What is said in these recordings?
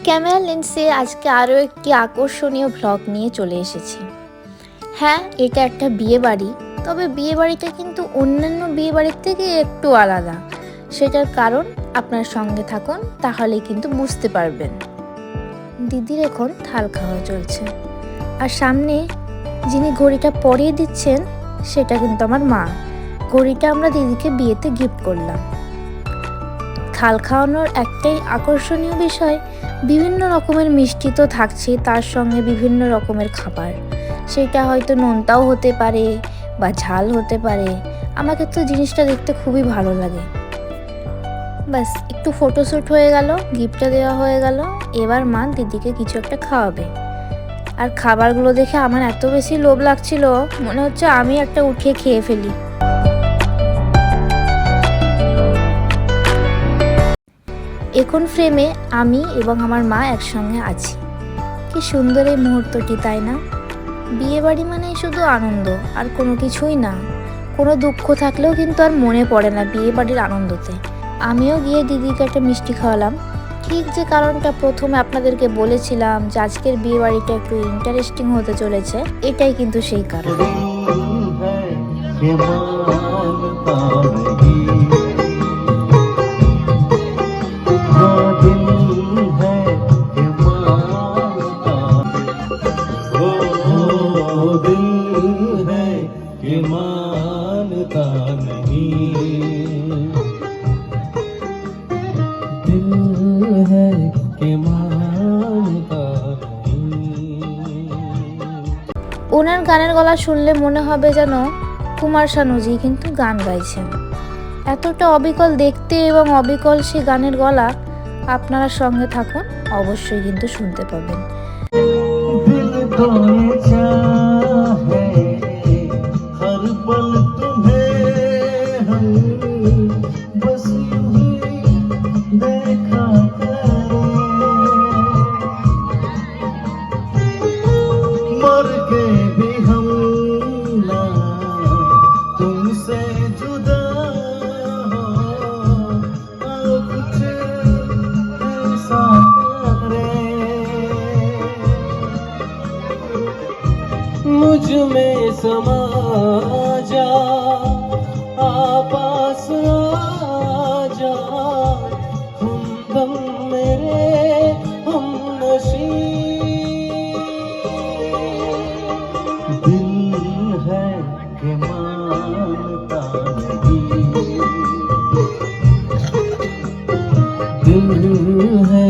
Camera লেন্সে আজকে আরও একটি আকর্ষণীয় ভ্লগ নিয়ে চলে এসেছি। হ্যাঁ, এটা একটা বিয়ে বাড়ি, তবে বিয়ে বাড়িটা কিন্তু অন্যান্য বিয়ে বাড়ির থেকে একটু আলাদা। সেটার কারণ আপনার সঙ্গে থাকুন, তাহলেই কিন্তু বুঝতে পারবেন। দিদির এখন থাল খাওয়া চলছে, আর সামনে যিনি ঘড়িটা পরিয়ে দিচ্ছেন সেটা কিন্তু আমার মা। ঘড়িটা আমরা দিদিকে বিয়েতে গিফট করলাম। থাল খাওয়ানোর একটাই আকর্ষণীয় বিষয়, বিভিন্ন রকমের মিষ্টি তো থাকছে, তার সঙ্গে বিভিন্ন রকমের খাবার। সেটা হয়তো নোনতাও হতে পারে বা ঝাল হতে পারে। আমাকে তো জিনিসটা দেখতে খুবই ভালো লাগে। ব্যাস একটু ফটোশ্যুট হয়ে গেল, গিফটটা দেওয়া হয়ে গেল। এবার মা দিদিকে কিছু একটা খাওয়াবে। আর খাবারগুলো দেখে আমার এত বেশি লোভ লাগছিল, মনে হচ্ছে আমি একটা উঠিয়ে খেয়ে ফেলি। এখন ফ্রেমে আমি এবং আমার মা একসঙ্গে আছি। কি সুন্দর এই মুহূর্তটি, তাই না? বিয়ে বাড়ি মানে শুধু আনন্দ, আর কোনো কিছুই না। কোনো দুঃখ থাকলেও কিন্তু আর মনে পড়ে না বিয়ে বাড়ির আনন্দতে। আমিও গিয়ে দিদিকে একটা মিষ্টি খাওয়ালাম। ঠিক যে কারণটা প্রথমে আপনাদেরকে বলেছিলাম যে আজকের বিয়ে বাড়িটা একটু ইন্টারেস্টিং হতে চলেছে, এটাই কিন্তু সেই কারণ। ওনার গানের গলা শুনলে মনে হবে যেন কুমার শানুজি কিন্তু গান গাইছেন। এতটা অবিকল দেখতে এবং অবিকল সে গানের গলা, আপনারা সঙ্গে থাকুন, অবশ্যই কিন্তু শুনতে পাবেন। मुझ में समा जा, पास जा, हमदम मेरे हमनशी। दिल है कि मानता नहीं, दिल है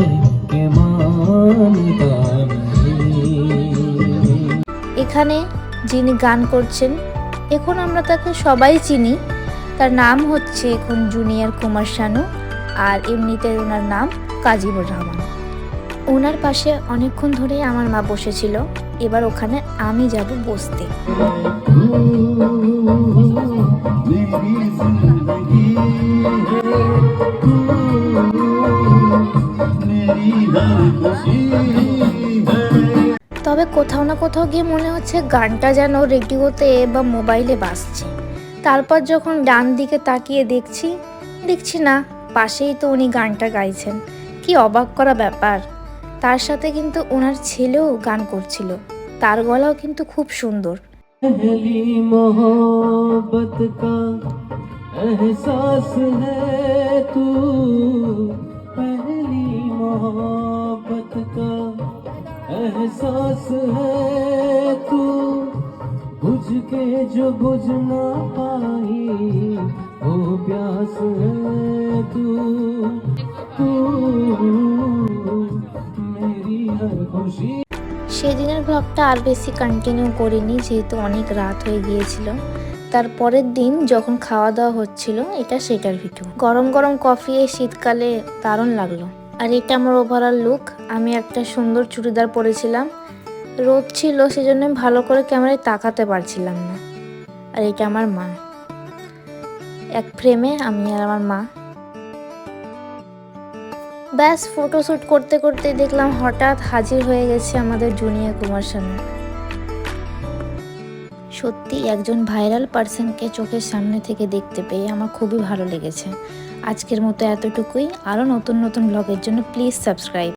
कि मानता नहीं। এখানে যিনি গান করছেন, এখন আমরা তাকে সবাই চিনি। তার নাম হচ্ছে এখন জুনিয়র কুমার শানু, আর এমনিতে ওনার নাম কাজীবুর রহমান। ওনার পাশে অনেকক্ষণ ধরে আমার মা বসেছিল, এবার ওখানে আমি যাব বসতে। তবে কোথাও না কোথাও গিয়ে মনে হচ্ছে গানটা যেন রেডিওতে বা মোবাইলে বাজছে। তারপর যখন ডান দিকে তাকিয়ে দেখছি না, পাশেই তো উনি গানটা গাইছেন। কি অবাক করা ব্যাপার! তার সাথে কিন্তু ওনার ছেলেও গান করছিল, তার গলাও কিন্তু খুব সুন্দর। पहली मोहब्बत का एहसास है तू, पहली मोहब्बत का एहसास है तू, बुझ के जो बुझ ना पाई वो प्यास है तू, तू मेरी हर खुशी। সেদিনের ব্লগটা আর বেশি কন্টিনিউ করিনি, যেহেতু অনেক রাত হয়ে গিয়েছিল। তার পরের দিন যখন খাওয়া দাওয়া হচ্ছিল, এটা সেটার ভিডিও। গরম গরম কফি এই শীতকালে দারুণ লাগলো। আর এটা আমার ওভারঅল লুক। আমি একটা সুন্দর চুড়িদার পরেছিলাম, রোদ ছিল সেজন্য আমি ভালো করে ক্যামেরায় তাকাতে পারছিলাম না। আর এটা আমার মা, এক ফ্রেমে আমি আর আমার মা। ব্যাস ফটোশ্যুট করতে করতে দেখলাম হঠাৎ হাজির হয়ে গেছে আমাদের জুনিয়র কুমার শানু। সত্যি একজন ভাইরাল পার্সনকে চোখের সামনে থেকে দেখতে পেয়ে আমার খুবই ভালো লেগেছে। আজকের মতো এতটুকুই। আরও নতুন নতুন ব্লগের জন্য প্লিজ সাবস্ক্রাইব।